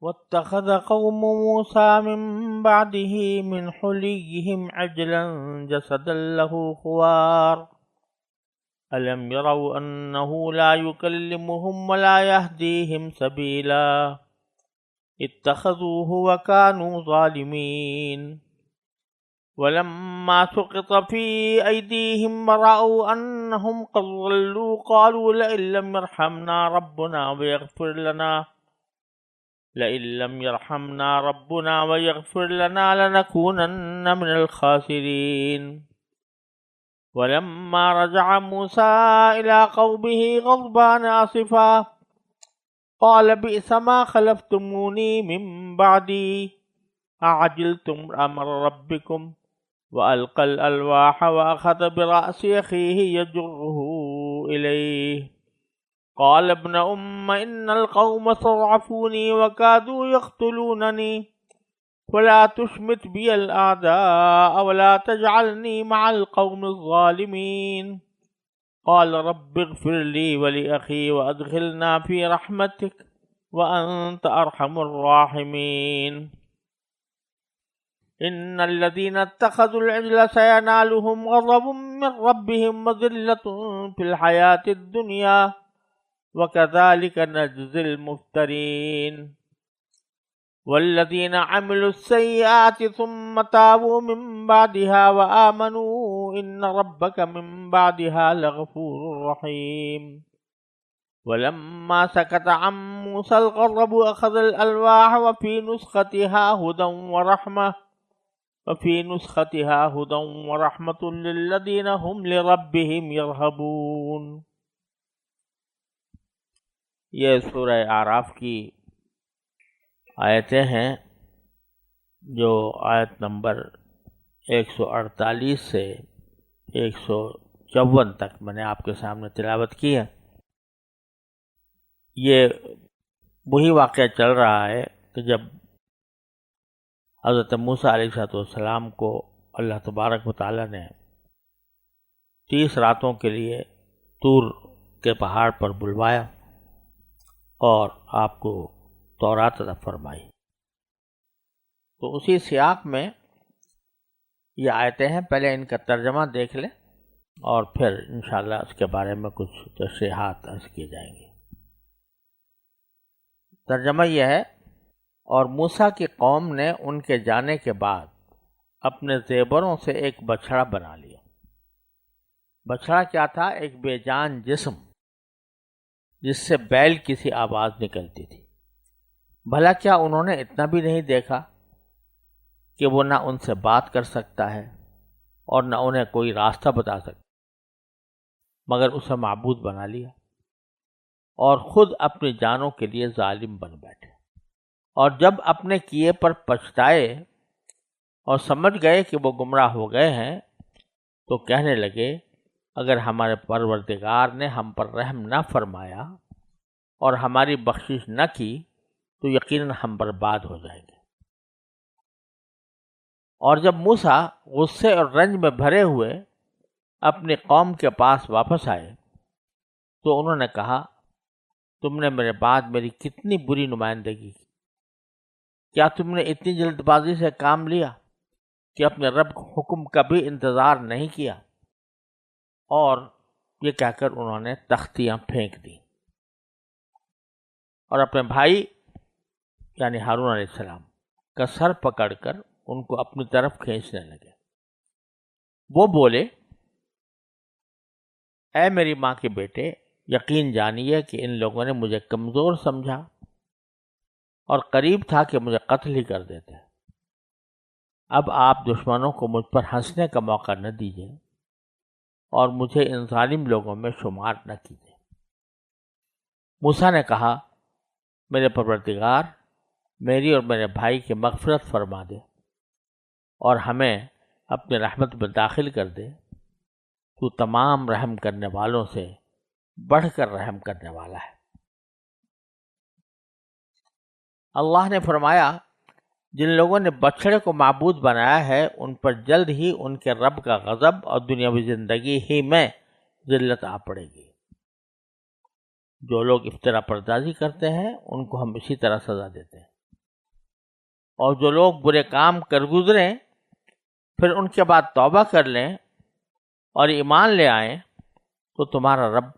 واتخذ قوم موسى من بعده من حليهم عجلا جسدا له خوار ألم يروا أنه لا يكلمهم ولا يهديهم سبيلا اتخذوه وكانوا ظالمين ولما سقط في أيديهم ورأوا أنهم قد ضلوا قالوا لئن لم يرحمنا ربنا ويغفر لنا لنكونن من الخاسرين ولما رجع موسى إلى قومه غضبان آسفا قال بئس ما خلفتموني من بعدي أعجلتم أمر ربكم وألقى الألواح وأخذ برأس أخيه يجره إليه قال ابن إن القوم استضعفوني وكادوا يقتلونني ولا تشمت بي الأعداء ولا تجعلني مع القوم الظالمين قال رب اغفر لي ولأخي وأدخلنا في رحمتك وأنت أرحم الراحمين إن الذين اتخذوا العجل سينالهم غضب من ربهم وذلة في الحياة الدنيا وكذلك نجزي المفترين والذين عملوا السيئات ثم تابوا من بعدها وآمنوا إن ربك من بعدها لغفور رحيم ولما سكت عن موسى الغضب أخذ الألواح وفي نسختها هدى ورحمة للذين هم لربهم يرهبون. یہ سورہ اعراف کی آیتیں ہیں جو آیت نمبر 148 سے 154 تک میں نے آپ کے سامنے تلاوت کی ہے. یہ وہی واقعہ چل رہا ہے کہ جب حضرت موسیٰ علیہ السلام کو اللہ تبارک و تعالیٰ نے 30 راتوں کے لیے طور کے پہاڑ پر بلوایا اور آپ کو تورات عطا فرمائی. تو اسی سیاق میں یہ آیتیں ہیں. پہلے ان کا ترجمہ دیکھ لیں اور پھر انشاءاللہ اس کے بارے میں کچھ تشریحات عرض کیے جائیں گے. ترجمہ یہ ہے: اور موسیٰ کی قوم نے ان کے جانے کے بعد اپنے زیوروں سے ایک بچھڑا بنا لیا. بچھڑا کیا تھا؟ ایک بے جان جسم جس سے بیل کی سی آواز نکلتی تھی. بھلا کیا انہوں نے اتنا بھی نہیں دیکھا کہ وہ نہ ان سے بات کر سکتا ہے اور نہ انہیں کوئی راستہ بتا سکتا، مگر اسے معبود بنا لیا اور خود اپنی جانوں کے لیے ظالم بن بیٹھے. اور جب اپنے کیے پر پچھتائے اور سمجھ گئے کہ وہ گمراہ ہو گئے ہیں تو کہنے لگے اگر ہمارے پروردگار نے ہم پر رحم نہ فرمایا اور ہماری بخشش نہ کی تو یقیناً ہم برباد ہو جائیں گے. اور جب موسیٰ غصے اور رنج میں بھرے ہوئے اپنی قوم کے پاس واپس آئے تو انہوں نے کہا تم نے میرے بعد میری کتنی بری نمائندگی کی. کیا تم نے اتنی جلد بازی سے کام لیا کہ اپنے رب حکم کا بھی انتظار نہیں کیا؟ اور یہ کہہ کر انہوں نے تختیاں پھینک دیں اور اپنے بھائی یعنی ہارون علیہ السلام کا سر پکڑ کر ان کو اپنی طرف کھینچنے لگے. وہ بولے اے میری ماں کے بیٹے، یقین جانیے کہ ان لوگوں نے مجھے کمزور سمجھا اور قریب تھا کہ مجھے قتل ہی کر دیتے. اب آپ دشمنوں کو مجھ پر ہنسنے کا موقع نہ دیجیے اور مجھے ان ظالم لوگوں میں شمار نہ کیجیے. موسیٰ نے کہا میرے پروردگار، میری اور میرے بھائی کی مغفرت فرما دے اور ہمیں اپنی رحمت میں داخل کر دے. تو تمام رحم کرنے والوں سے بڑھ کر رحم کرنے والا ہے. اللہ نے فرمایا جن لوگوں نے بچڑے کو معبود بنایا ہے ان پر جلد ہی ان کے رب کا غضب اور دنیاوی زندگی ہی میں ذلت آ پڑے گی. جو لوگ افطرا پردازی کرتے ہیں ان کو ہم اسی طرح سزا دیتے ہیں. اور جو لوگ برے کام کر گزریں پھر ان کے بعد توبہ کر لیں اور ایمان لے آئیں تو تمہارا رب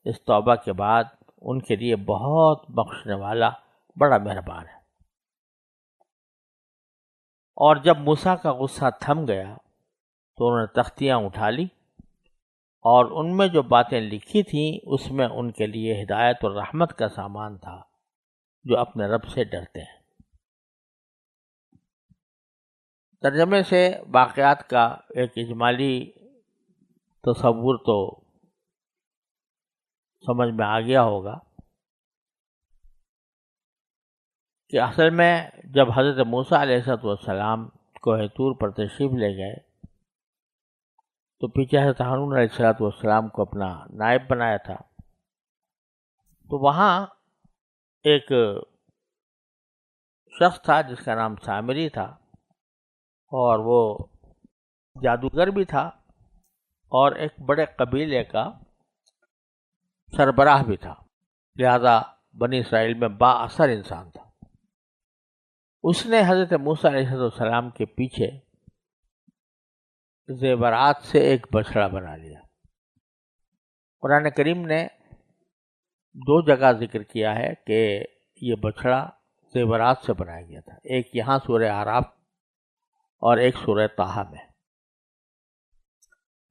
اس توبہ کے بعد ان کے لیے بہت بخشنے والا بڑا مہربان ہے۔ اور جب موسیٰ کا غصہ تھم گیا تو انہوں نے تختیاں اٹھا لی اور ان میں جو باتیں لکھی تھیں اس میں ان کے لیے ہدایت اور رحمت کا سامان تھا جو اپنے رب سے ڈرتے ہیں۔ ترجمے سے واقعات کا ایک اجمالی تصور تو سمجھ میں آ گیا ہوگا کہ اصل میں جب حضرت موسیٰ علیہ السلام کوہ طور پر تشریف لے گئے تو پیچھے حضرت ہارون علیہ السلام کو اپنا نائب بنایا تھا، تو وہاں ایک شخص تھا جس کا نام سامری تھا اور وہ جادوگر بھی تھا اور ایک بڑے قبیلے کا سربراہ بھی تھا، لہذا بنی اسرائیل میں با اثر انسان تھا۔ اس نے حضرت موسیٰ علیہ السلام کے پیچھے زیورات سے ایک بچڑا بنا لیا۔ قرآن کریم نے 2 جگہ ذکر کیا ہے کہ یہ بچڑا زیورات سے بنایا گیا تھا، ایک یہاں سورہ اعراف اور ایک سورہ طٰہٰ میں۔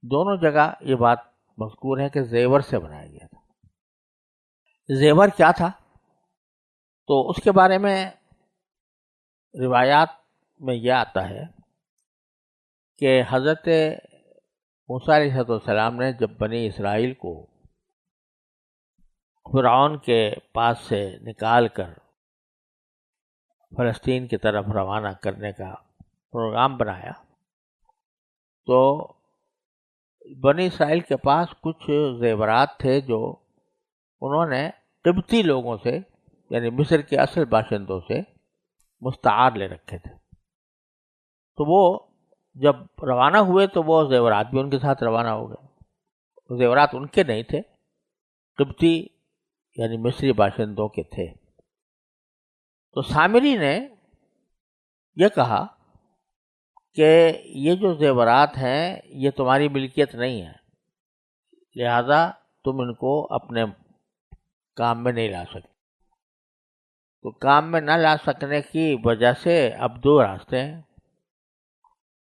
دونوں جگہ یہ بات مذکور ہے کہ زیور سے بنایا گیا تھا۔ زیور کیا تھا تو اس کے بارے میں روایات میں یہ آتا ہے کہ حضرت موسیٰ علیہ السلام نے جب بنی اسرائیل کو فرعون کے پاس سے نکال کر فلسطین کی طرف روانہ کرنے کا پروگرام بنایا تو بنی اسرائیل کے پاس کچھ زیورات تھے جو انہوں نے قبطی لوگوں سے یعنی مصر کے اصل باشندوں سے مستعار لے رکھے تھے، تو وہ جب روانہ ہوئے تو وہ زیورات بھی ان کے ساتھ روانہ ہو گئے۔ زیورات ان کے نہیں تھے، قبطی یعنی مصری باشندوں کے تھے۔ تو سامری نے یہ کہا کہ یہ جو زیورات ہیں یہ تمہاری ملکیت نہیں ہے، لہذا تم ان کو اپنے کام میں نہیں لا سکتے۔ تو کام میں نہ لا سکنے کی وجہ سے اب 2 راستے ہیں،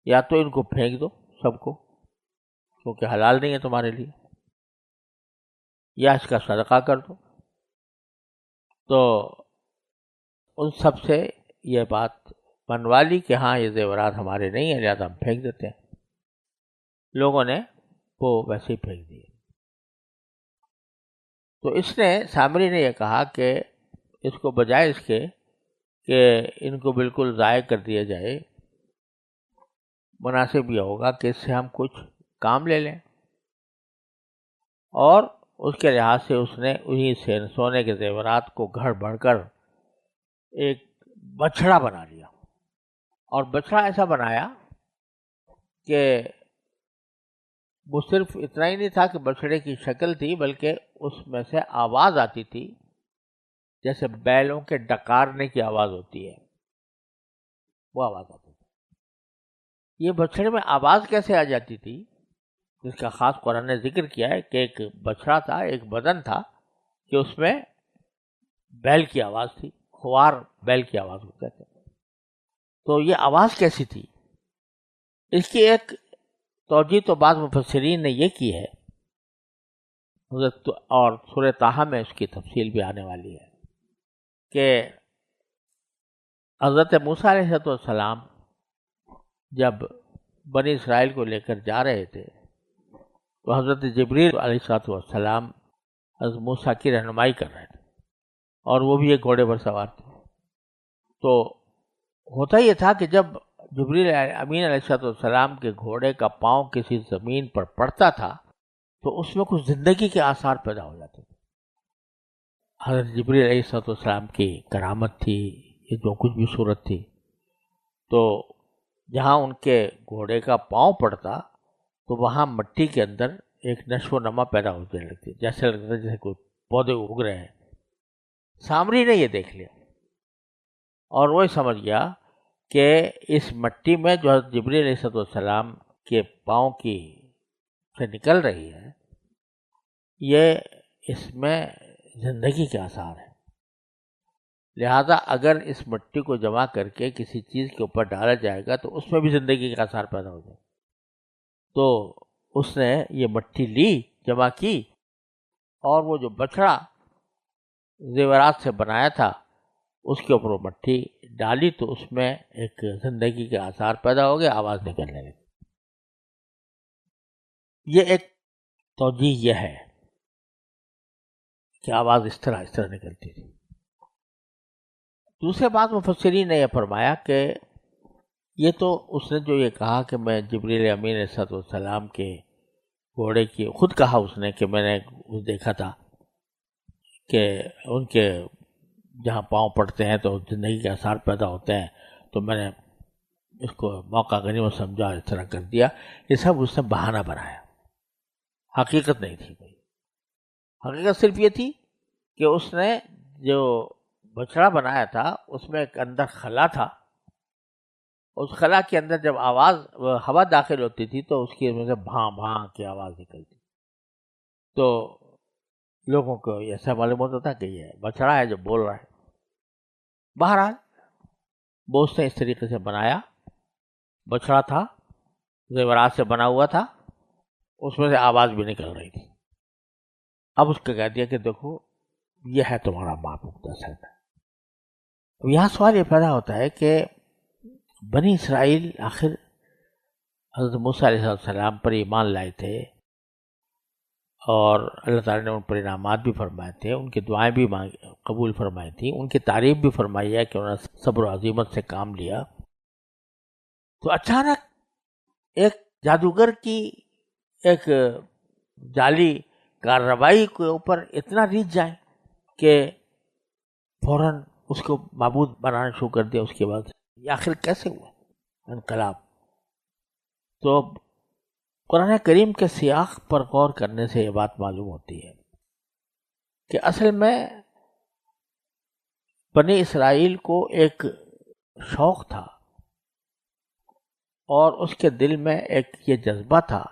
یا تو ان کو پھینک دو سب کو کیونکہ حلال نہیں ہے تمہارے لیے، یا اس کا صدقہ کر دو۔ تو ان سب سے یہ بات منوا لی کہ ہاں یہ زیورات ہمارے نہیں ہیں لہٰذا ہم پھینک دیتے ہیں۔ لوگوں نے وہ ویسے ہی پھینک دیے۔ تو اس نے سامری نے یہ کہا کہ اس کو بجائے اس کے کہ ان کو بالکل ضائع کر دیا جائے، مناسب یہ ہوگا کہ اس سے ہم کچھ کام لے لیں، اور اس کے لحاظ سے اس نے انہی سے سونے کے زیورات کو گھڑ بڑھ کر ایک بچھڑا بنا لیا، اور بچھڑا ایسا بنایا کہ وہ صرف اتنا ہی نہیں تھا کہ بچھڑے کی شکل تھی بلکہ اس میں سے آواز آتی تھی جیسے بیلوں کے ڈکارنے کی آواز ہوتی ہے، وہ آواز آتی تھی۔ یہ بچھڑے میں آواز کیسے آ جاتی تھی جس کا خاص قرآن نے ذکر کیا ہے کہ ایک بچھڑا تھا، ایک بدن تھا کہ اس میں بیل کی آواز تھی، خوار بیل کی آواز کو کہتے ہیں۔ تو یہ آواز کیسی تھی، اس کی ایک توجہ تو بعض مفسرین نے یہ کی ہے، اور سورہ طٰہٰ میں اس کی تفصیل بھی آنے والی ہے کہ حضرت موسیٰ علیہ السلام جب بنی اسرائیل کو لے کر جا رہے تھے تو حضرت جبریل علیہ السلام حضرت موسیٰ کی رہنمائی کر رہے تھے، اور وہ بھی ایک گھوڑے پر سوار تھے۔ تو ہوتا یہ تھا کہ جب جبریل امین علیہ السلام کے گھوڑے کا پاؤں کسی زمین پر پڑتا تھا تو اس میں کچھ زندگی کے آثار پیدا ہو جاتے تھے۔ حضرت جبریل علیہ السلام کی کرامت تھی، یہ جو کچھ بھی صورت تھی، تو جہاں ان کے گھوڑے کا پاؤں پڑتا تو وہاں مٹی کے اندر ایک نشو و نما پیدا ہونے لگتی، جیسے لگتا جیسے کوئی پودے اگ رہے ہیں۔ سامری نے یہ دیکھ لیا اور وہ سمجھ گیا کہ اس مٹی میں جو حضرت جبریل علیہ السلام کے پاؤں کی سے نکل رہی ہے، یہ اس میں زندگی کے آثار ہیں. لہذا اگر اس مٹی کو جمع کر کے کسی چیز کے اوپر ڈالا جائے گا تو اس میں بھی زندگی کے آثار پیدا ہو جائیں. تو اس نے یہ مٹی لی، جمع کی، اور وہ جو بچڑا زیورات سے بنایا تھا اس کے اوپر وہ مٹی ڈالی تو اس میں ایک زندگی کے آثار پیدا ہو گئے، آواز نکلنے لگی. یہ ایک توجیہ یہ ہے کہ آواز اس طرح نکلتی تھی. دوسرے بات مفسرین نے یہ فرمایا کہ یہ تو اس نے جو یہ کہا کہ میں جبریل امین علیہ السلام کے گھوڑے کی، خود کہا اس نے کہ میں نے دیکھا تھا کہ ان کے جہاں پاؤں پڑتے ہیں تو زندگی کے آثار پیدا ہوتے ہیں، تو میں نے اس کو موقع غنیمت سمجھا، اس طرح کر دیا. یہ سب اس نے بہانہ بنایا، حقیقت نہیں تھی کوئی. حقیقت صرف یہ تھی کہ اس نے جو بچڑا بنایا تھا اس میں ایک اندر خلا تھا، اس خلا کے اندر جب آواز ہوا داخل ہوتی تھی تو اس کی سے بھاں بھاں کی آواز نکلتی، تو لوگوں کو ایسا معلوم ہوتا تھا کہ یہ بچڑا ہے جو بول رہا ہے. بہرحال وہ اس نے اس طریقے سے بنایا، بچڑا تھا، زیورات سے بنا ہوا تھا، اس میں سے آواز بھی نکل رہی تھی. اب اس کو کہہ دیا کہ دیکھو یہ ہے تمہارا معبود اصل میں. یہاں سوال یہ پیدا ہوتا ہے کہ بنی اسرائیل آخر حضرت موسیٰ علیہ السلام پر ایمان لائے تھے اور اللہ تعالیٰ نے ان پر انعامات بھی فرمائے تھے، ان کی دعائیں بھی قبول فرمائی تھیں، ان کی تعریف بھی فرمائی ہے کہ انہوں نے صبر و عزیمت سے کام لیا. تو اچانک ایک جادوگر کی ایک جعلی کارروائی کے اوپر اتنا ریچھ جائیں کہ فوراً اس کو معبود بنانا شروع کر دیا. اس کے بعد یہ آخر کیسے ہوا انقلاب؟ تو قرآن کریم کے سیاق پر غور کرنے سے یہ بات معلوم ہوتی ہے کہ اصل میں بنی اسرائیل کو ایک شوق تھا اور اس کے دل میں ایک یہ جذبہ تھا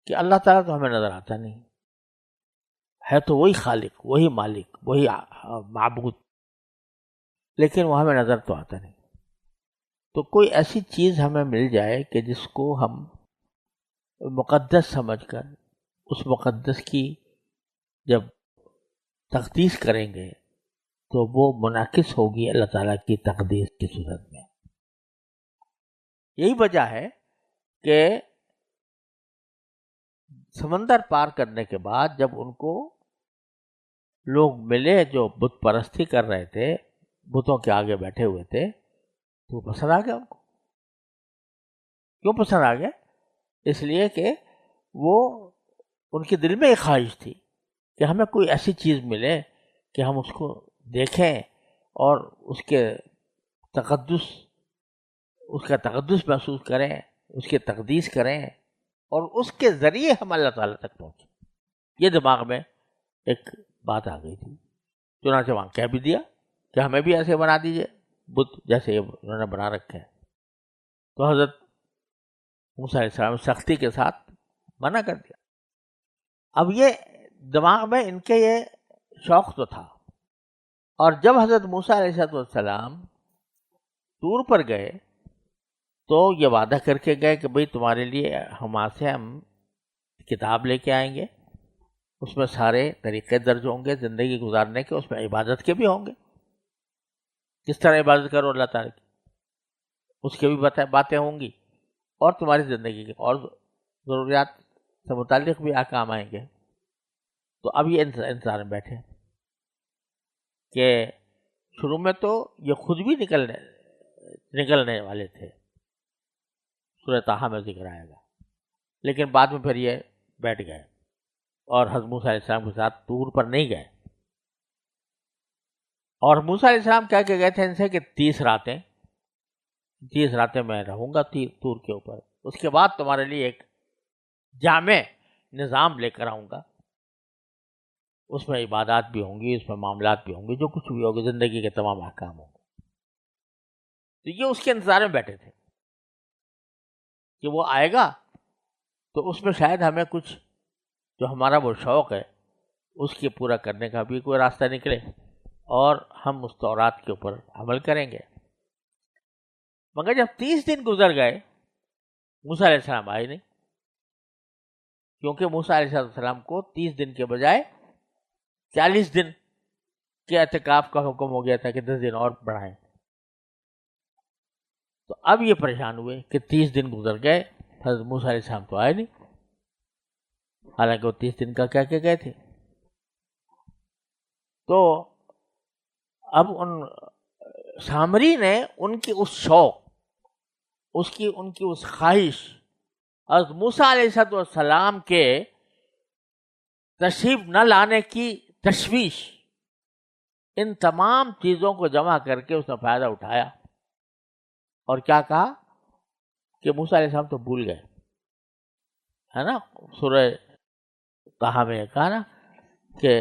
کہ اللہ تعالیٰ تو ہمیں نظر آتا نہیں ہے، تو وہی خالق، وہی مالک، وہی معبود، لیکن وہ ہمیں نظر تو آتا نہیں. تو کوئی ایسی چیز ہمیں مل جائے کہ جس کو ہم مقدس سمجھ کر اس مقدس کی جب تقدیس کریں گے تو وہ منعکس ہوگی اللہ تعالیٰ کی تقدیس کی صورت میں. یہی وجہ ہے کہ سمندر پار کرنے کے بعد جب ان کو لوگ ملے جو بت پرستی کر رہے تھے، بتوں کے آگے بیٹھے ہوئے تھے، تو پسند آ گیا ان کو. کیوں پسند آ گیا؟ اس لیے کہ وہ ان کے دل میں ایک خواہش تھی کہ ہمیں کوئی ایسی چیز ملے کہ ہم اس کو دیکھیں اور اس کا تقدس محسوس کریں، اس کی تقدیس کریں اور اس کے ذریعے ہم اللہ تعالیٰ تک پہنچیں. یہ دماغ میں ایک بات آ گئی تھی. چنانچہ وہاں کہہ بھی دیا کہ ہمیں بھی ایسے بنا دیجئے بت جیسے انہوں نے بنا رکھے ہیں. تو حضرت موسیٰ علیہ السلام سختی کے ساتھ منع کر دیا. اب یہ دماغ میں ان کے یہ شوق تو تھا، اور جب حضرت موسیٰ علیہ السلام طور پر گئے تو یہ وعدہ کر کے گئے کہ بھئی تمہارے لیے ہم کتاب لے کے آئیں گے، اس میں سارے طریقے درج ہوں گے زندگی گزارنے کے، اس میں عبادت کے بھی ہوں گے، کس طرح عبادت کرو اللہ تعالیٰ کی اس کے بھی باتیں ہوں گی، اور تمہاری زندگی کے اور ضروریات سے متعلق بھی احکام آئیں گے. تو اب یہ انتظار میں بیٹھے کہ شروع میں تو یہ خود بھی نکلنے والے تھے، سورہ طٰہٰ میں ذکر آئے گا، لیکن بعد میں پھر یہ بیٹھ گئے اور حضرت موسیٰ علیہ السلام کے ساتھ طور پر نہیں گئے. اور موسیٰ علیہ السلام کہہ کے گئے تھے ان سے کہ 30 راتیں میں رہوں گا طور کے اوپر، اس کے بعد تمہارے لیے ایک جامع نظام لے کر آؤں گا، اس میں عبادات بھی ہوں گی، اس میں معاملات بھی ہوں گے، جو کچھ بھی ہوگا زندگی کے تمام احکام ہوں گے. تو یہ اس کے انتظار میں بیٹھے تھے کہ وہ آئے گا تو اس میں شاید ہمیں کچھ جو ہمارا وہ شوق ہے اس کی پورا کرنے کا بھی کوئی راستہ نکلے اور ہم اس تورات کے اوپر عمل کریں گے. مگر جب 30 دن گزر گئے موسیٰ علیہ السلام آئے نہیں، کیونکہ موسیٰ علیہ السلام کو 30 دن کے بجائے 40 دن کے اعتکاف کا حکم ہو گیا تھا کہ 10 دن اور بڑھائیں. تو اب یہ پریشان ہوئے کہ 30 دن گزر گئے، حضرت موسیٰ علیہ السلام تو آئے نہیں، حالانکہ وہ 30 دن کا کہہ کے گئے تھے. تو اب ان سامری نے ان کی اس شوق، ان کی اس خواہش، حضرت موسیٰ علیہ السلام کے تشریف نہ لانے کی تشویش، ان تمام چیزوں کو جمع کر کے اس نے فائدہ اٹھایا اور کیا کہا کہ موسیٰ علیہ السلام تو بھول گئے، ہے نا. سورہ طٰہٰ میں کہا نا کہ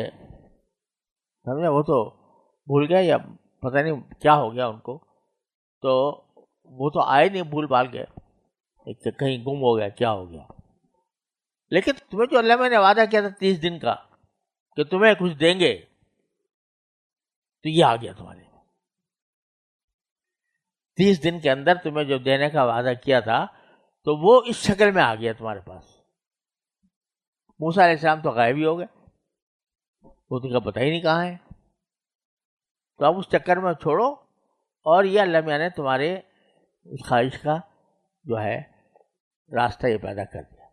سمجھے وہ تو بھول گئے یا پتہ نہیں کیا ہو گیا ان کو، تو وہ تو آئے نہیں، بھول بھال گئے، کہیں گم ہو گیا، کیا ہو گیا. لیکن تمہیں جو اللہ نے وعدہ کیا تھا 30 دن کا کہ تمہیں کچھ دیں گے، تو یہ آ گیا تمہارے 30 دن کے اندر تمہیں جو دینے کا وعدہ کیا تھا تو وہ اس شکل میں آ گیا تمہارے پاس. موسیٰ علیہ السلام تو غائب ہی ہو گئے، وہ تو کا پتہ ہی نہیں کہاں ہے. تو اب اس چکر میں چھوڑو، اور یہ اللہ میاں نے تمہارے اس خواہش کا جو ہے راستہ یہ پیدا کر دیا.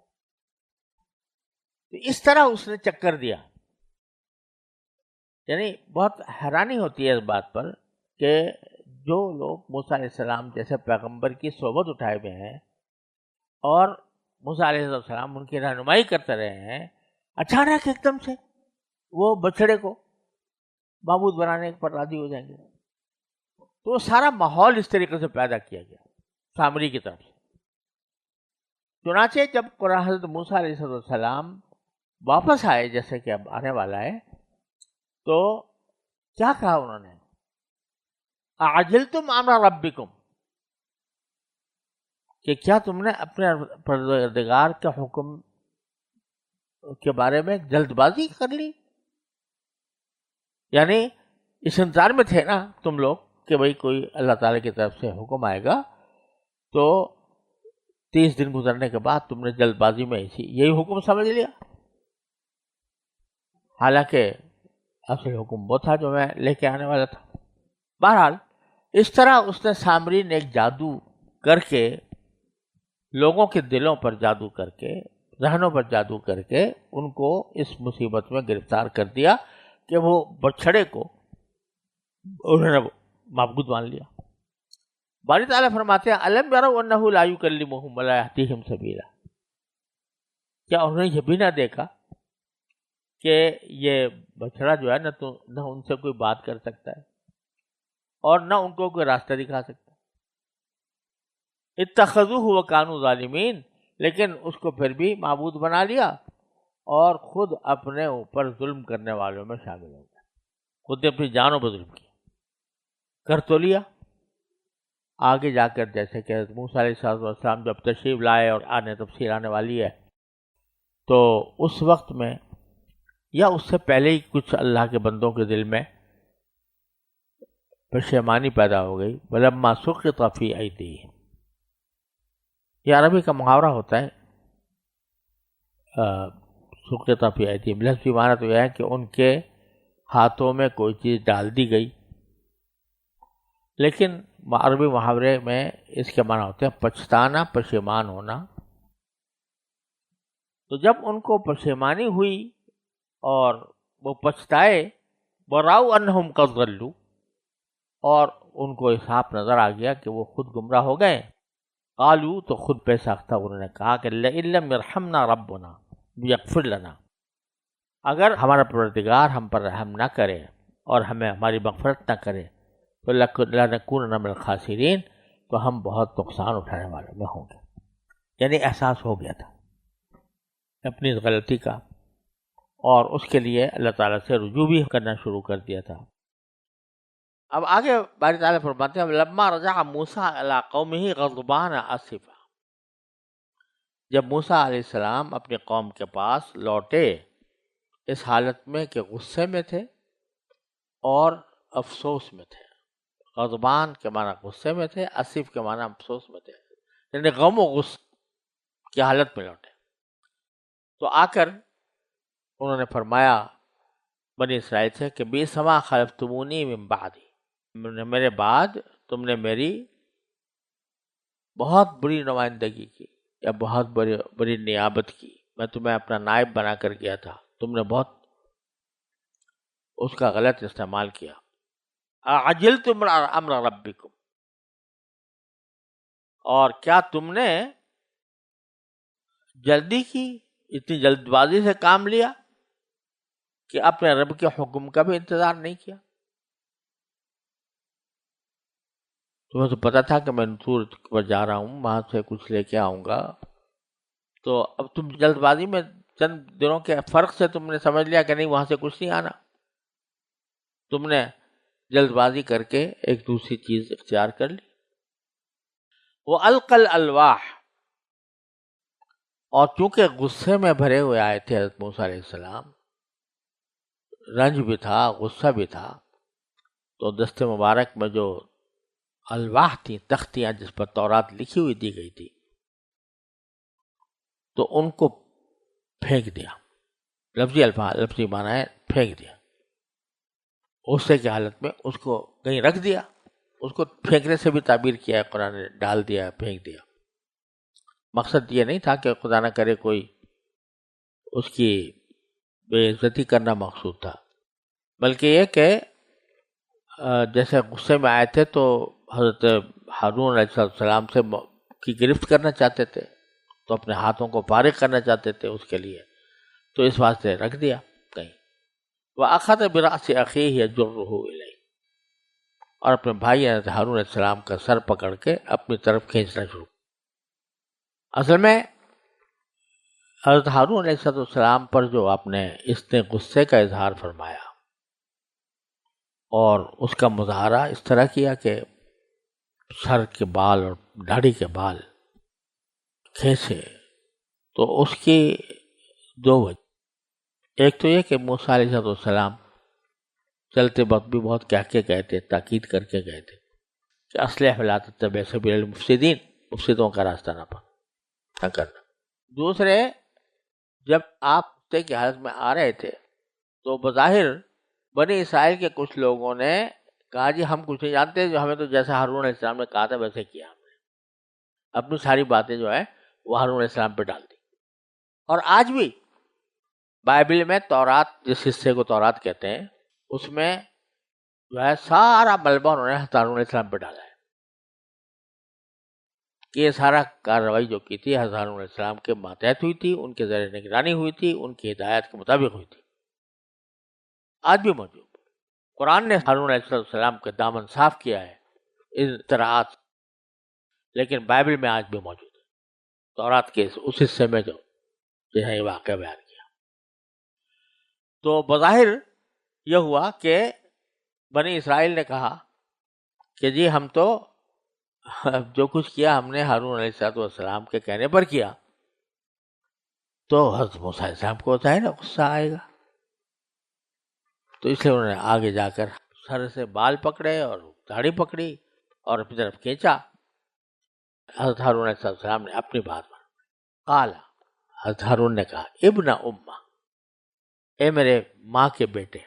تو اس طرح اس نے چکر دیا. یعنی بہت حیرانی ہوتی ہے اس بات پر کہ جو لوگ موسیٰ علیہ السلام جیسے پیغمبر کی صحبت اٹھائے ہوئے ہیں اور موسیٰ علیہ السلام ان کی رہنمائی کرتے رہے ہیں، اچانک ایک دم سے وہ بچڑے کو معبود بنانے پر راضی ہو جائیں گے. تو وہ سارا ماحول اس طریقے سے پیدا کیا گیا سامری کی طرف سے. چنانچہ جب قرآن حضرت موسیٰ علیہ السلام واپس آئے، جیسے کہ اب آنے والا ہے، تو کیا کہا انہوں نے؟ اعجلتم امر ربکم، کہ کیا تم نے اپنے پروردگار کے حکم کے بارے میں جلد بازی کر لی؟ یعنی اس انتظار میں تھے نا تم لوگ کہ بھئی کوئی اللہ تعالیٰ کی طرف سے حکم آئے گا، تو 30 دن گزرنے کے بعد تم نے جلد بازی میں یہی حکم سمجھ لیا، حالانکہ اصل حکم وہ تھا جو میں لے کے آنے والا تھا. بہرحال اس طرح اس نے سامری نے ایک جادو کر کے، لوگوں کے دلوں پر جادو کر کے، ذہنوں پر جادو کر کے ان کو اس مصیبت میں گرفتار کر دیا کہ وہ بچھڑے کو انہوں نے معبود مان لیا. باری تعالیٰ فرماتے ہیں الم یروا انہ لا یکلمہم ولا یہدیہم سبیلا، کیا انہوں نے یہ بھی نہ دیکھا کہ یہ بچڑا جو ہے نہ ان سے کوئی بات کر سکتا ہے اور نہ ان کو کوئی راستہ دکھا سکتا. اتخذوہ وکانوا ظالمین، لیکن اس کو پھر بھی معبود بنا لیا اور خود اپنے اوپر ظلم کرنے والوں میں شامل ہو گیا، خود اپنی جانوں پر ظلم کیا، کر تو لیا. آگے جا کر جیسے کہ موسیٰ علیہ السلام جب تشریف لائے اور تفصیل آنے والی ہے، تو اس وقت میں یا اس سے پہلے ہی کچھ اللہ کے بندوں کے دل میں پشیمانی پیدا ہو گئی. وَلَمَّا سُقِطَ فِي أَيْدِيهِمْ، یہ عربی کا محاورہ ہوتا ہے. سُقِطَ فِي أَيْدِيهِمْ لفظی معنی تو یہ ہے کہ ان کے ہاتھوں میں کوئی چیز ڈال دی گئی، لیکن عربی محاورے میں اس کے معنی ہوتے ہیں پچھتانا، پشیمان ہونا. تو جب ان کو پشیمانی ہوئی اور وہ پچھتائے، وَرَأَوْا أَنَّهُمْ قَدْ ضَلُّوا، اور ان کو صاف نظر آ گیا کہ وہ خود گمراہ ہو گئے. قالوا، تو خود پہ ساختہ انہوں نے کہا کہ لَئِن لَّمْ يَرْحَمْنَا رَبُّنَا وَيَغْفِرْ لَنَا، اگر ہمارا پروردگار ہم پر رحم نہ کرے اور ہمیں ہماری مغفرت نہ کرے تو لَنَكُونَنَّ مِنَ الْخَاسِرِينَ، تو ہم بہت نقصان اٹھانے والوں میں ہوں گے. یعنی احساس ہو گیا تھا اپنی غلطی کا، اور اس کے لیے اللہ تعالیٰ سے رجوع بھی کرنا شروع کر دیا تھا. اب آگے باری تعالیٰ فرماتے ہیں لما رجع موسیٰ الی قومہ غضبان آسفا، جب موسیٰ علیہ السلام اپنی قوم کے پاس لوٹے اس حالت میں کہ غصے میں تھے اور افسوس میں تھے. غضبان کے معنی غصے میں تھے، اسف کے معنی افسوس میں تھے، یعنی غم و غص کی حالت میں لوٹے. تو آ کر انہوں نے فرمایا بنی اسرائیل سے کہ بئس ما خلفتمونی من بعدی، میرے بعد تم نے میری بہت بری نمائندگی کی یا بہت بری نیابت کی. میں تمہیں اپنا نائب بنا کر گیا تھا، تم نے بہت اس کا غلط استعمال کیا. اعجلتم امر ربکم، اور کیا تم نے جلدی کی، اتنی جلد بازی سے کام لیا کہ اپنے رب کے حکم کا بھی انتظار نہیں کیا. تمہیں تو پتا تھا کہ میں طور پر جا رہا ہوں، وہاں سے کچھ لے کے آؤں گا، تو اب تم جلد بازی میں چند دنوں کے فرق سے تم نے سمجھ لیا کہ نہیں وہاں سے کچھ نہیں آنا. تم نے جلد بازی کر کے ایک دوسری چیز اختیار کر لی. وہ القل الواح، اور چونکہ غصے میں بھرے ہوئے آئے تھے حضرت موسیٰ علیہ السلام، رنج بھی تھا، غصہ بھی تھا، تو دست مبارک میں جو الواح تھی، تختیاں جس پر تورات لکھی ہوئی دی گئی تھی، تو ان کو پھینک دیا. لفظی معنی ہے پھینک دیا. غصے کی حالت میں اس کو کہیں رکھ دیا. اس کو پھینکنے سے بھی تعبیر کیا ہے قرآن نے، ڈال دیا، پھینک دیا. مقصد یہ نہیں تھا کہ خدا نہ کرے کوئی اس کی بے عزتی کرنا مقصود تھا، بلکہ یہ کہ جیسے غصے میں آئے تھے تو حضرت ہارون علیہ السلام سے کی گرفت کرنا چاہتے تھے، تو اپنے ہاتھوں کو فارغ کرنا چاہتے تھے اس کے لیے، تو اس واسطے رکھ دیا کہیں. وَأَخَذَ بِرَأْسِ أَخِيهِ يَجُرُّهُ إِلَيْهِ، اور اپنے بھائی حضرت ہارون علیہ السلام کا سر پکڑ کے اپنی طرف کھینچنا شروع. اصل میں حضرت ہارون علیہ السلام پر جو آپ نے اس نے غصے کا اظہار فرمایا اور اس کا مظاہرہ اس طرح کیا کہ سر کے بال اور داڑھی کے بال کھینچے، تو اس کی دو وجہ. ایک تو یہ کہ موسیٰ علیہ السلام چلتے وقت بھی بہت کہہ کے گئے تھے، تاکید کر کے گئے تھے کہ اصلح ولا تتبع سبیل المفسدین، مفسدوں کا راستہ نہ کرنا. دوسرے، جب آپ غصے کی حالت میں آ رہے تھے تو بظاہر بنی اسرائیل کے کچھ لوگوں نے کہا جی ہم کچھ نہیں جانتے، جو ہمیں تو جیسا ہارون علیہ السلام نے کہا تھا ویسے کیا ہم نے. اپنی ساری باتیں جو ہے وہ ہارون علیہ السلام پہ ڈال دی. اور آج بھی بائبل میں تورات، جس حصے کو تورات کہتے ہیں، اس میں جو ہے سارا ملبہ انہوں نے ہارون علیہ السلام پہ ڈالا ہے کہ یہ سارا کارروائی جو کی تھی ہارون علیہ السلام کے ماتحت ہوئی تھی، ان کے زیر نگرانی ہوئی تھی، ان کی ہدایت کے مطابق ہوئی تھی. آج بھی موجود. قرآن نے ہارون علیہ السلام کے دامن صاف کیا ہے اس اطلاعات، لیکن بائبل میں آج بھی موجود ہے، تورات کے اس حصے میں جو ہے یہ واقعہ بیان کیا. تو بظاہر یہ ہوا کہ بنی اسرائیل نے کہا کہ جی ہم تو جو کچھ کیا ہم نے ہارون علیہ السلام کے کہنے پر کیا، تو حضرت موسیٰ علیہ السلام کو ہوتا ہے نا غصہ آئے گا، تو اس لیے انہوں نے آگے جا کر سر سے بال پکڑے اور داڑھی پکڑی اور اپنی طرف کھینچا. حضرت ہارون علیہ السلام نے اپنی بات مانی. قال، حضرت ہارون نے کہا ابن امہ، اے میرے ماں کے بیٹے.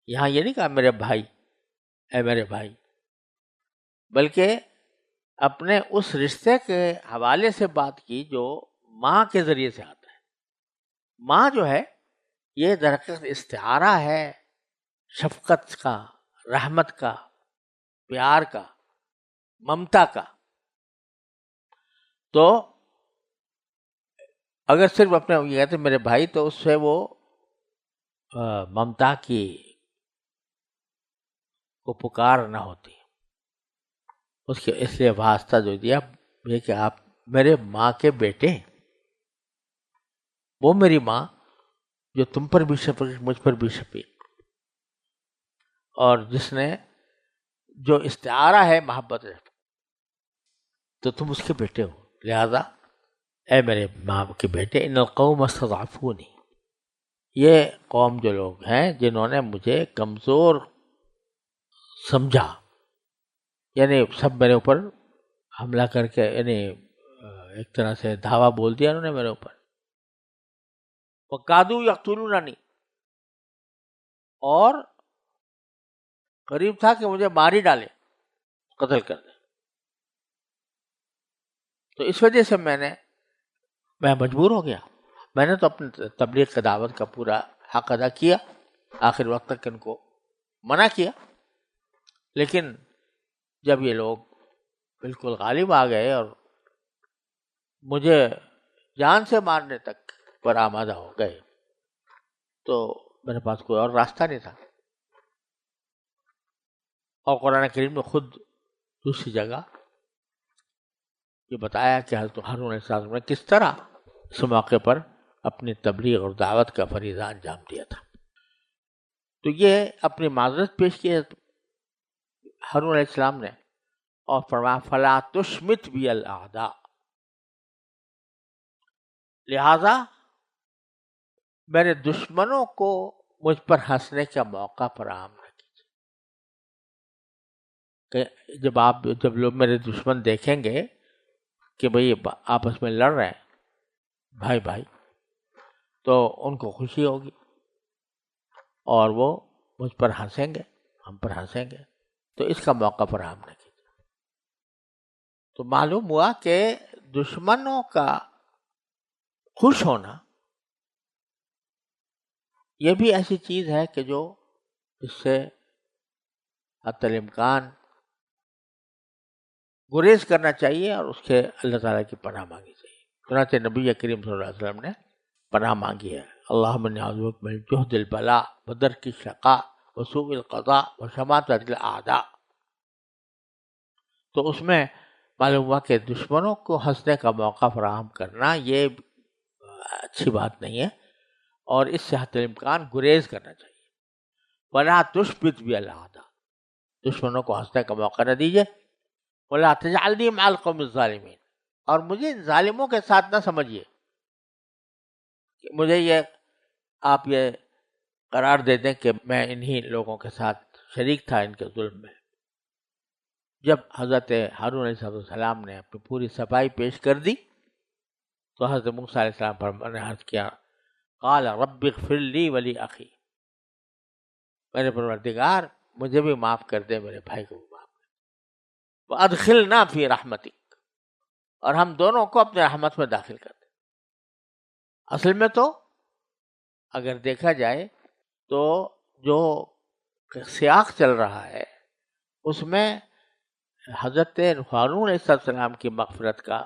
یہاں یہ نہیں کہا میرے بھائی، اے میرے بھائی، بلکہ اپنے اس رشتے کے حوالے سے بات کی جو ماں کے ذریعے سے آتا ہے. ماں جو ہے یہ درحقیقت استعارہ ہے شفقت کا، رحمت کا، پیار کا، ممتا کا. تو اگر صرف اپنے یہ کہتے میرے بھائی تو اس سے وہ ممتا کی کو پکار نہ ہوتی. اس کے اس لیے واسطہ جو دیا یہ کہ آپ میرے ماں کے بیٹے، وہ میری ماں جو تم پر بھی شفیق، مجھ پر بھی شفیق، اور جس نے جو استعارہ ہے محبت ہے، تو تم اس کے بیٹے ہو، لہذا اے میرے ماں کے بیٹے، ان القوم استضعفونی، یہ قوم جو لوگ ہیں جنہوں نے مجھے کمزور سمجھا، یعنی سب میرے اوپر حملہ کر کے، یعنی ایک طرح سے دھاوا بول دیا انہوں نے میرے اوپر، وَقَادُوا يَقْتُلُونَنِي، اور قریب تھا کہ مجھے مار ہی ڈالے، قتل کر دے. تو اس وجہ سے میں مجبور ہو گیا. میں نے تو اپنے تبلیغ کی دعوت کا پورا حق ادا کیا، آخر وقت تک ان کو منع کیا، لیکن جب یہ لوگ بالکل غالب آ گئے اور مجھے جان سے مارنے تک پر آمادہ ہو گئے، تو میرے پاس کوئی اور راستہ نہیں تھا. اور قرآن کریم میں خود دوسری جگہ یہ بتایا کہ حضرت ہارون علیہ السلام نے کس طرح اس موقع پر اپنی تبلیغ اور دعوت کا فریضہ انجام دیا تھا. تو یہ اپنی معذرت پیش کی ہارون علیہ السلام نے، اور فرمایا فلا تشمت بی الاعداء، لہذا میرے دشمنوں کو مجھ پر ہنسنے کا موقع فراہم نہ کیجیے. کہ جب لوگ میرے دشمن دیکھیں گے کہ بھئی آپس میں لڑ رہے ہیں بھائی بھائی، تو ان کو خوشی ہوگی اور وہ مجھ پر ہنسیں گے، ہم پر ہنسیں گے، تو اس کا موقع فراہم نہ کیجیے. تو معلوم ہوا کہ دشمنوں کا خوش ہونا یہ بھی ایسی چیز ہے کہ جو اس سے حتی الامکان گریز کرنا چاہیے، اور اس کے اللہ تعالیٰ کی پناہ مانگی چاہیے. چنانچہ نبی کریم صلی اللہ علیہ وسلم نے پناہ مانگی ہے، اللہم انی اعوذ بک من جہد البلاء ودرک الشقاء وسوء القضاء وشماتۃ الاعداء. تو اس میں معلوم ہوا کہ دشمنوں کو ہنسنے کا موقع فراہم کرنا یہ اچھی بات نہیں ہے، اور اس سے حتی الامکان گریز کرنا چاہیے. ولا تشمت بی الاعداء، دشمنوں کو ہنسنے کا موقع نہ دیجیے. ولا تجعلنی مع القوم الظالمین، اور مجھے ان ظالموں کے ساتھ نہ سمجھیے کہ مجھے آپ یہ قرار دے دیں کہ میں انہی لوگوں کے ساتھ شریک تھا ان کے ظلم میں. جب حضرت ہارون علیہ السلام نے اپنی پوری صفائی پیش کر دی، تو حضرت موسیٰ علیہ السلام پر نے عرض کیا، قال رب اغفر لی ولی اخی، میرے پروردگار مجھے بھی معاف کر دے، میرے بھائی کو بھی معاف کر دے، وادخلنا فی رحمتک، اور ہم دونوں کو اپنے رحمت میں داخل کر دے. اصل میں تو اگر دیکھا جائے تو جو سیاق چل رہا ہے اس میں حضرت ہارون علیہ السلام کی مغفرت کا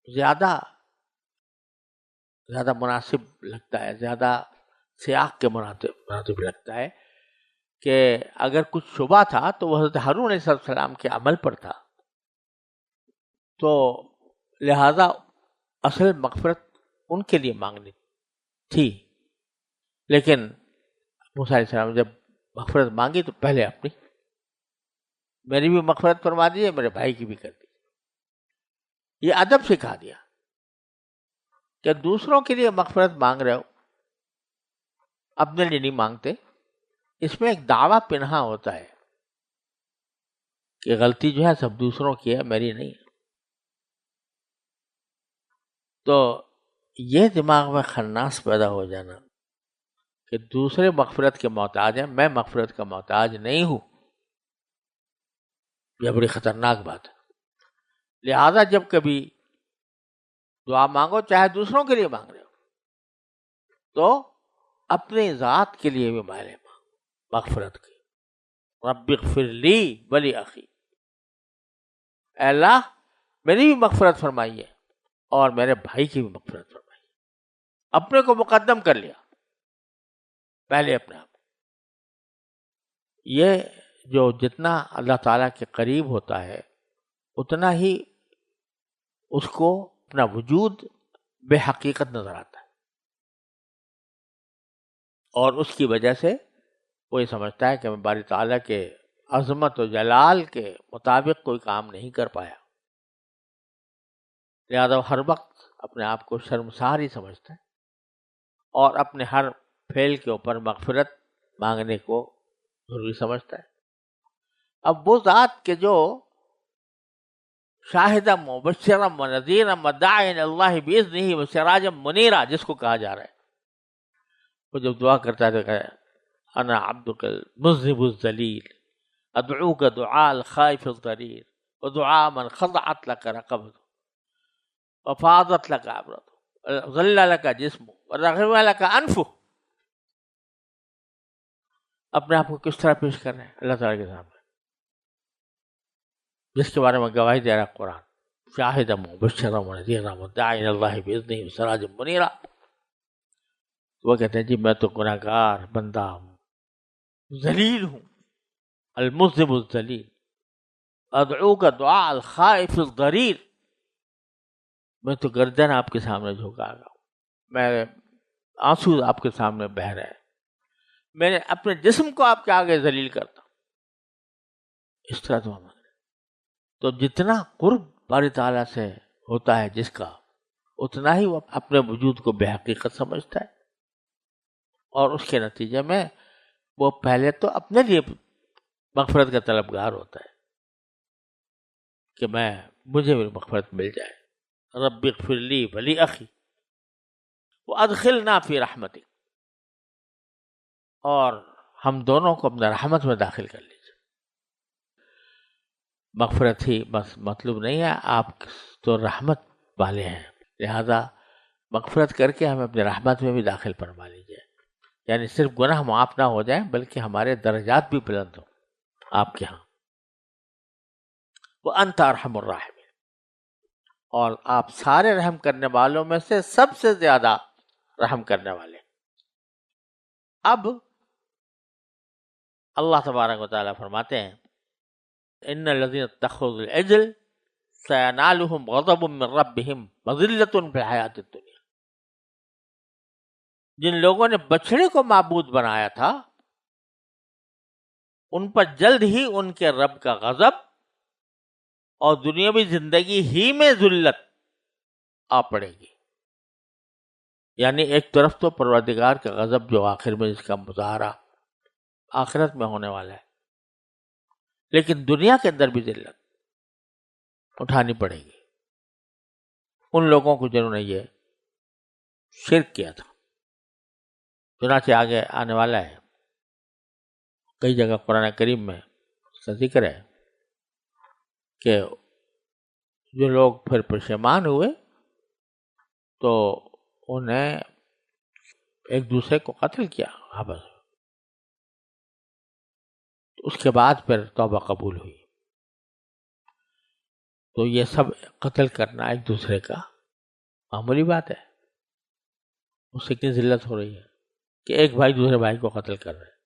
زیادہ مناسب لگتا ہے، زیادہ سیاق کے مناسب لگتا ہے کہ اگر کچھ شبہ تھا تو وہ حضرت ہارون علیہ السلام کے عمل پر تھا، تو لہذا اصل مغفرت ان کے لیے مانگنی تھی. لیکن موسیٰ علیہ السلام نے جب مغفرت مانگی تو پہلے اپنی، میری بھی مغفرت فرما دیجیے، میرے بھائی کی بھی کر دی. یہ ادب سکھا دیا کہ دوسروں کے لیے مغفرت مانگ رہے ہو، اپنے لیے نہیں مانگتے. اس میں ایک دعویٰ پنہا ہوتا ہے کہ غلطی جو ہے سب دوسروں کی ہے، میری نہیں ہے. تو یہ دماغ میں خناس پیدا ہو جانا کہ دوسرے مغفرت کے محتاج ہیں، میں مغفرت کا محتاج نہیں ہوں، یہ بڑی خطرناک بات ہے. لہذا جب کبھی دعا مانگو، چاہے دوسروں کے لیے مانگ رہے ہو، تو اپنی ذات کے لیے بھی مانگو مغفرت کی. رب اغفر لی ولی اخی، اے اللہ میری بھی مغفرت فرمائیے اور میرے بھائی کی بھی مغفرت فرمائیے. اپنے کو مقدم کر لیا پہلے اپنے آپ. یہ جو جتنا اللہ تعالیٰ کے قریب ہوتا ہے اتنا ہی اس کو اپنا وجود بے حقیقت نظر آتا ہے، اور اس کی وجہ سے وہ یہ سمجھتا ہے کہ میں باری تعالیٰ کے عظمت و جلال کے مطابق کوئی کام نہیں کر پایا، لہذا وہ ہر وقت اپنے آپ کو شرمسار ہی سمجھتا ہے اور اپنے ہر فعل کے اوپر مغفرت مانگنے کو ضروری سمجھتا ہے۔ اب وہ ذات کے جو شاہدہ مبشرا ونذیرا وداعیا الی اللہ باذنہ وسراجا منیرا جس کو کہا جا رہا ہے، وہ جب دعا کرتا ہے تو کہتا ہے انا عبدک المذنب الذلیل ادعوک دعاء الخائف الضریر ودعاء من خضعت لک رقبته وفاضت لک عبرته ذل لک جسمه ورغم لک انفه۔ اپنے آپ کو کس طرح پیش کر رہے ہیں اللہ تعالیٰ کے سامنے، جس کے بارے میں گواہی دے رہا ہے قرآن، شاہدا مبشرا ونذیرا وداعیا الی اللہ باذنہ وسراجا منیرا۔ وہ کہتے ہیں جی میں تو گناہ گار بندہ ہوں، ذلیل ہوں، المذنب الذلیل، ادعوک دعاء الخائف الضریر، میں تو گردن آپ کے سامنے جھکا گا، میرے آنسو آپ کے سامنے بہہ رہے ہیں، میں اپنے جسم کو آپ کے آگے ذلیل کرتا ہوں، اس طرح تو تو جتنا قرب باری تعالیٰ سے ہوتا ہے جس کا، اتنا ہی وہ اپنے وجود کو بے حقیقت سمجھتا ہے، اور اس کے نتیجے میں وہ پہلے تو اپنے لیے مغفرت کا طلبگار ہوتا ہے کہ مجھے بھی مغفرت مل جائے، رب اغفر لی ولی اخی وادخلنا فی رحمتک، اور ہم دونوں کو اپنے رحمت میں داخل کر لیجیے۔ مغفرت ہی بس مطلوب نہیں ہے، آپ تو رحمت والے ہیں، لہذا مغفرت کر کے ہمیں اپنے رحمت میں بھی داخل فرما لیجیے، یعنی صرف گناہ معاف نہ ہو جائیں بلکہ ہمارے درجات بھی بلند ہوں آپ کے ہاں۔ وَأَنْتَ أَرْحَمُ الرَّاحِمِينَ، اور آپ سارے رحم کرنے والوں میں سے سب سے زیادہ رحم کرنے والے۔ اب اللہ تبارک و تعالیٰ فرماتے ہیں ان الذین اتخذوا العجل سینالہم غضب من ربہم وذلۃ فی الحیاۃ الدنیا، جن لوگوں نے بچڑے کو معبود بنایا تھا ان پر جلد ہی ان کے رب کا غضب اور دنیاوی زندگی ہی میں ذلت آ پڑے گی، یعنی ایک طرف تو پروردگار کا غضب جو آخر میں اس کا مظاہرہ آخرت میں ہونے والا ہے، لیکن دنیا کے اندر بھی ذلت اٹھانی پڑے گی ان لوگوں کو جنہوں نے یہ شرک کیا تھا۔ چنانچہ آگے آنے والا ہے، کئی جگہ قرآن کریم میں اس کا ذکر ہے کہ جو لوگ پھر پشیمان ہوئے تو انہیں ایک دوسرے کو قتل کیا آپس میں، اس کے بعد پھر توبہ قبول ہوئی۔ تو یہ سب قتل کرنا ایک دوسرے کا معمولی بات ہے، اس سے کتنی ذلت ہو رہی ہے کہ ایک بھائی دوسرے بھائی کو قتل کر رہے ہیں،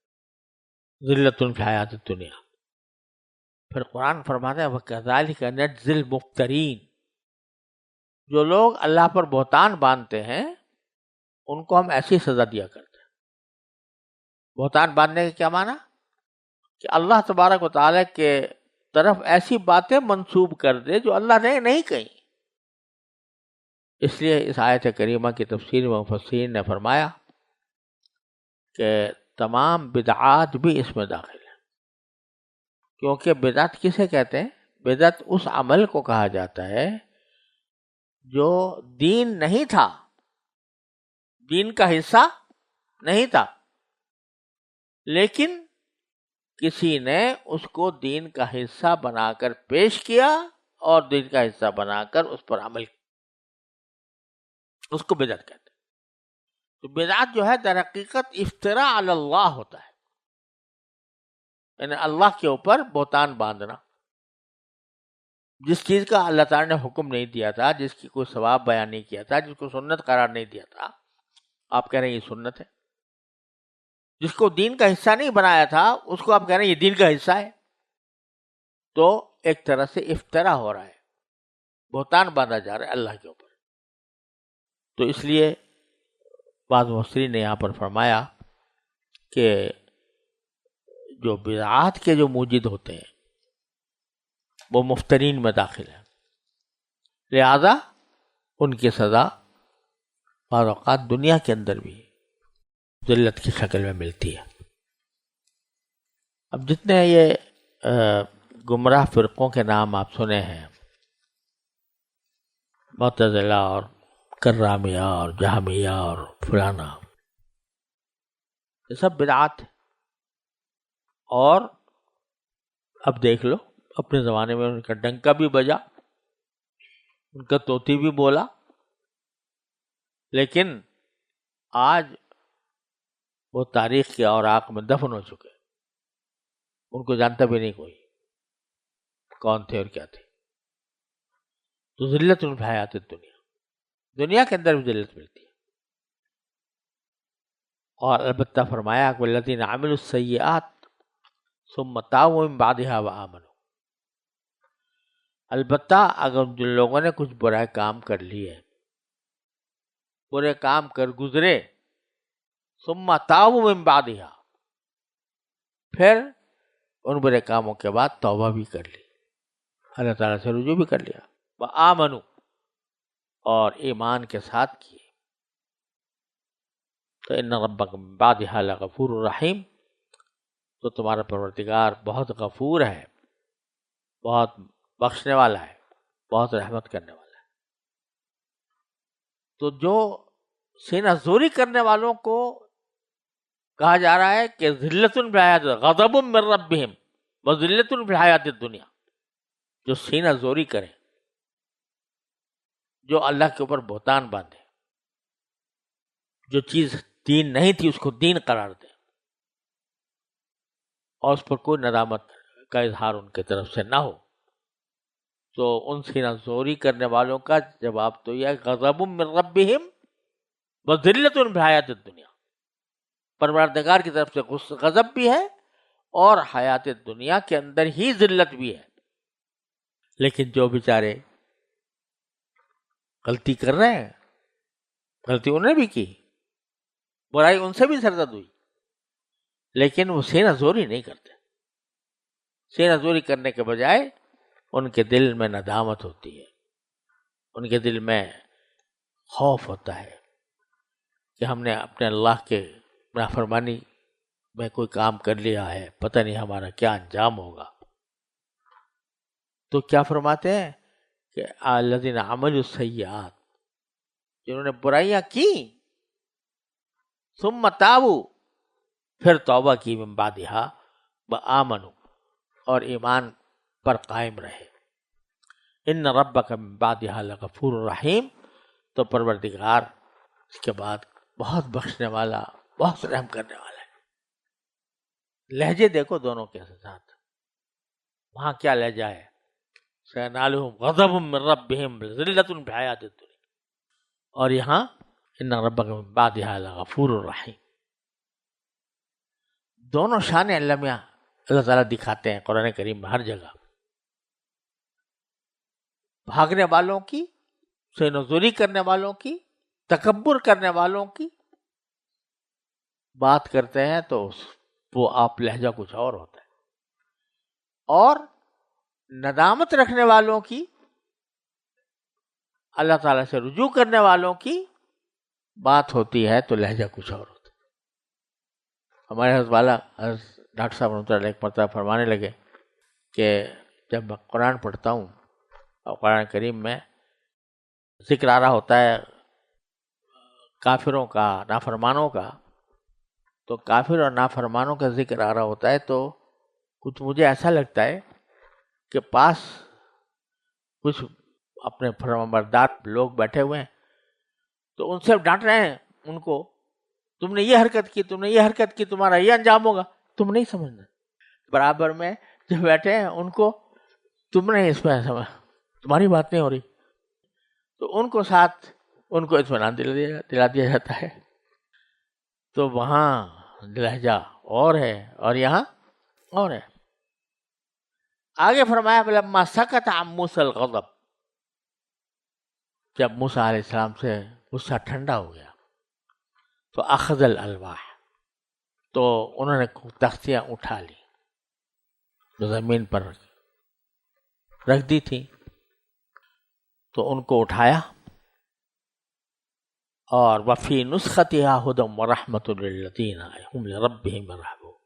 ذلت فی الحیاۃ الدنیا۔ پھر قرآن فرماتا ہے وَكَذَلِكَ نَجْزِي الْمُفْتَرِينَ، جو لوگ اللہ پر بہتان باندھتے ہیں ان کو ہم ایسی سزا دیا کرتے ہیں۔ بہتان باندھنے کا کیا معنی؟ کہ اللہ تبارک و تعالیٰ کے طرف ایسی باتیں منسوب کر دے جو اللہ نے نہیں کہیں۔ اس لیے اس آیت کریمہ کی تفسیر میں مفسرین نے فرمایا کہ تمام بدعات بھی اس میں داخل ہیں، کیونکہ بدعت کسے کہتے ہیں؟ بدعت اس عمل کو کہا جاتا ہے جو دین نہیں تھا، دین کا حصہ نہیں تھا، لیکن کسی نے اس کو دین کا حصہ بنا کر پیش کیا اور دین کا حصہ بنا کر اس پر عمل کیا، اس کو بدعت کہتے ہیں۔ تو بدعت جو ہے در حقیقت افتراء علی اللہ ہوتا ہے، یعنی اللہ کے اوپر بہتان باندھنا، جس چیز کا اللہ تعالیٰ نے حکم نہیں دیا تھا، جس کی کوئی ثواب بیان نہیں کیا تھا، جس کو سنت قرار نہیں دیا تھا، آپ کہہ رہے ہیں یہ سنت ہے۔ جس کو دین کا حصہ نہیں بنایا تھا اس کو آپ کہہ رہے ہیں یہ دین کا حصہ ہے، تو ایک طرح سے افتراء ہو رہا ہے، بہتان باندھا جا رہا ہے اللہ کے اوپر۔ تو اس لیے بعض مفسرین نے یہاں پر فرمایا کہ جو بدعات کے جو موجد ہوتے ہیں وہ مفترین میں داخل ہیں، لہذا ان کی سزا بعض اوقات دنیا کے اندر بھی ذلت کی شکل میں ملتی ہے۔ اب جتنے یہ گمراہ فرقوں کے نام آپ سنے ہیں، معتزلہ اور کرامیہ اور جہمیہ اور فلانا، یہ سب بدعات ہیں۔ اور اب دیکھ لو اپنے زمانے میں ان کا ڈنکا بھی بجا، ان کا طوطی بھی بولا، لیکن آج وہ تاریخ کے اوراق میں دفن ہو چکے، ان کو جانتا بھی نہیں کوئی کون تھے اور کیا تھے۔ تو ذلت فی حیات الدنیا، دنیا کے اندر بھی ذلت ملتی ہے۔ اور البتہ فرمایا کہ والذین عملوا السیئات ثم تابوا من بعدها وآمنوا، البتہ اگر جن لوگوں نے کچھ برائے کام کر لیے، برے کام کر گزرے، ثم تابوا من بعدها، پھر ان برے کاموں کے بعد توبہ بھی کر لی، اللہ تعالیٰ سے رجوع بھی کر لیا، وآمنوا، اور ایمان کے ساتھ کیے، تو ان ربک من بعدها لغفور رحیم، تو تمہارا پروردگار بہت غفور ہے، بہت بخشنے والا ہے، بہت رحمت کرنے والا ہے۔ تو جو سینہ زوری کرنے والوں کو کہا جا رہا ہے کہ ذلت فی الحیات، غضب من ربہم وذلت فی الحیات الدنیا، جو سینہ زوری کرے، جو اللہ کے اوپر بہتان باندھے، جو چیز دین نہیں تھی اس کو دین قرار دے، اور اس پر کوئی ندامت کا اظہار ان کی طرف سے نہ ہو، تو ان سینہ زوری کرنے والوں کا جواب تو یہ ہے غضب من ربہم وذلت فی الحیات الدنیا، پروردگار کی طرف سے غضب بھی ہے اور حیات دنیا کے اندر ہی ذلت بھی ہے۔ لیکن جو بیچارے غلطی کر رہے ہیں، غلطی انہیں بھی کی، برائی ان سے بھی سرزد ہوئی، لیکن وہ سینہ زوری نہیں کرتے، سینہ زوری کرنے کے بجائے ان کے دل میں ندامت ہوتی ہے، ان کے دل میں خوف ہوتا ہے کہ ہم نے اپنے اللہ کے نافرمانی میں کوئی کام کر لیا ہے، پتہ نہیں ہمارا کیا انجام ہوگا۔ تو کیا فرماتے ہیں کہ الذین عملوا السیئات، جنہوں نے برائیاں کی، ثم تابوا، پھر توبہ کی، من بعدہا وآمنوا، اور ایمان پر قائم رہے، ان ربک من بعدہا لغفور رحیم، تو پروردگار اس کے بعد بہت بخشنے والا، بہت رحم کرنے والا ہے۔ لہجے دیکھو دونوں کے ساتھ، وہاں کیا لہجہ ہے، سینالہم غضب من ربہم ذلت فی الحیات الدنیا، اور یہاں ان ربک من بعدہا لغفور رحیم۔ دونوں شان اللہ تعالیٰ دکھاتے ہیں قرآن کریم میں ہر جگہ، بھاگنے والوں کی، سینہ زوری کرنے والوں کی، تکبر کرنے والوں کی بات کرتے ہیں تو وہ آپ لہجہ کچھ اور ہوتا ہے، اور ندامت رکھنے والوں کی، اللہ تعالیٰ سے رجوع کرنے والوں کی بات ہوتی ہے تو لہجہ کچھ اور ہوتا ہے۔ ہمارے حضرت والا ڈاکٹر صاحب رحمۃ اللہ ایک مرتبہ فرمانے لگے کہ جب میں قرآن پڑھتا ہوں اور قرآن کریم میں ذکر آ رہا ہوتا ہے کافروں کا، نافرمانوں کا، تو کافر اور نافرمانوں کا ذکر آ رہا ہوتا ہے تو کچھ مجھے ایسا لگتا ہے کہ پاس کچھ اپنے فرمانبردار لوگ بیٹھے ہوئے ہیں تو ان سے ڈانٹ رہے ہیں ان کو، تم نے یہ حرکت کی، تم نے یہ حرکت کی، تمہارا یہ انجام ہوگا، تم نہیں سمجھنا۔ برابر میں جو بیٹھے ہیں ان کو تم نے اس میں سمجھ، تمہاری بات نہیں ہو رہی، تو ان کو ساتھ ان کو اطمینان دلا دیا جاتا ہے۔ تو وہاں لہجہ اور ہے اور یہاں اور ہے۔ آگے فرمایا فلما سکت عن موسیٰ الغضب، جب موسیٰ علیہ السلام سے غصہ ٹھنڈا ہو گیا تو اخذ الالواح، تو انہوں نے تختیاں اٹھا لی، جو زمین پر رکھ دی تھی، تو ان کو اٹھایا، اور وفی نسختها ہدی ورحمۃ للذین هم لربهم يرهبون،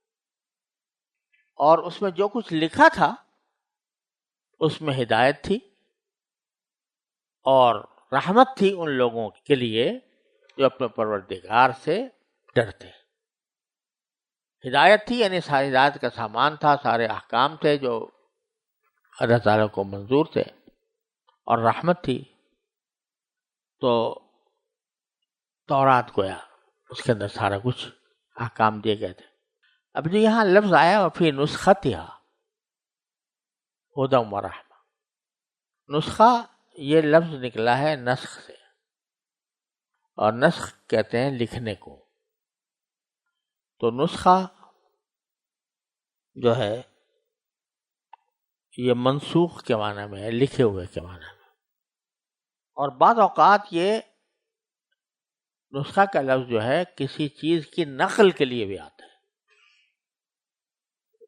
اور اس میں جو کچھ لکھا تھا اس میں ہدایت تھی اور رحمت تھی ان لوگوں کے لیے جو اپنے پروردگار سے ڈرتے۔ ہدایت تھی یعنی ساری ہدایت کا سامان تھا، سارے احکام تھے جو اللہ تعالیٰ کو منظور تھے، اور رحمت تھی۔ تو تورات گویا اس کے اندر سارا کچھ احکام دیے گئے تھے۔ اب جو یہاں لفظ آیا وفی نسختها ہدی ورحمہ، نسخہ یہ لفظ نکلا ہے نسخ سے، اور نسخ کہتے ہیں لکھنے کو۔ تو نسخہ جو ہے یہ منسوخ کے معنی میں ہے، لکھے ہوئے کے معنی میں، اور بعض اوقات یہ نسخہ کا لفظ جو ہے کسی چیز کی نقل کے لیے بھی آتا ہے،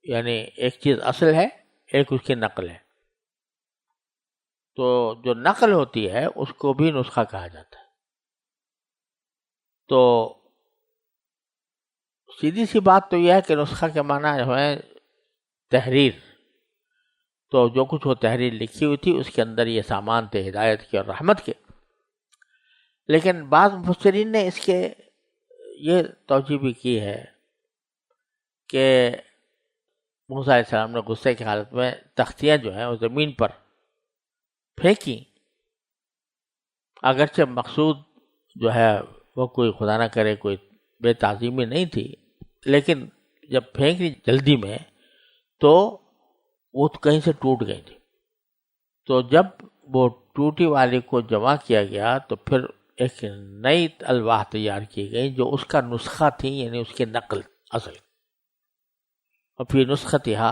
یعنی ایک چیز اصل ہے، ایک اس کی نقل ہے، تو جو نقل ہوتی ہے اس کو بھی نسخہ کہا جاتا ہے۔ تو سیدھی سی بات تو یہ ہے کہ نسخہ کے معنی جو ہے تحریر، تو جو کچھ وہ تحریر لکھی ہوئی تھی اس کے اندر یہ سامان تھے ہدایت کے اور رحمت کے۔ لیکن بعض مفسرین نے اس کے یہ توجہ بھی کی ہے کہ موسیٰ علیہ السلام نے غصے کی حالت میں تختیاں جو ہیں وہ زمین پر پھینکی، اگرچہ مقصود جو ہے وہ کوئی خدا نہ کرے کوئی بے تعظیمی نہیں تھی، لیکن جب پھینکی جلدی میں تو وہ کہیں سے ٹوٹ گئی تھی۔ تو جب وہ ٹوٹی والی کو جمع کیا گیا تو پھر ایک نئی الواح تیار کی گئی جو اس کا نسخہ تھی، یعنی اس کی نقل اصل۔ اور پھر نسختها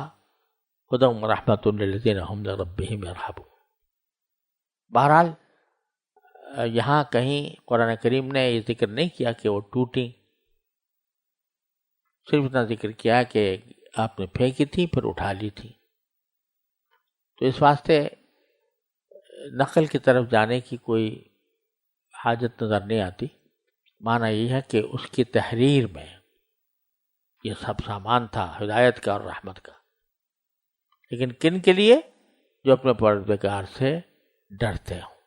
ہدی ورحمۃ للذین هم لربهم يرهبون۔ بہرحال یہاں کہیں قرآن کریم نے یہ ذکر نہیں کیا کہ وہ ٹوٹی، صرف اتنا ذکر کیا کہ آپ نے پھینکی تھی پھر اٹھا لی تھی۔ تو اس واسطے نقل کی طرف جانے کی کوئی حاجت نظر نہیں آتی۔ معنی یہ ہے کہ اس کی تحریر میں یہ سب سامان تھا ہدایت کا اور رحمت کا، لیکن کن کے لیے؟ جو اپنے پروردگار سے ڈرتے ہوں۔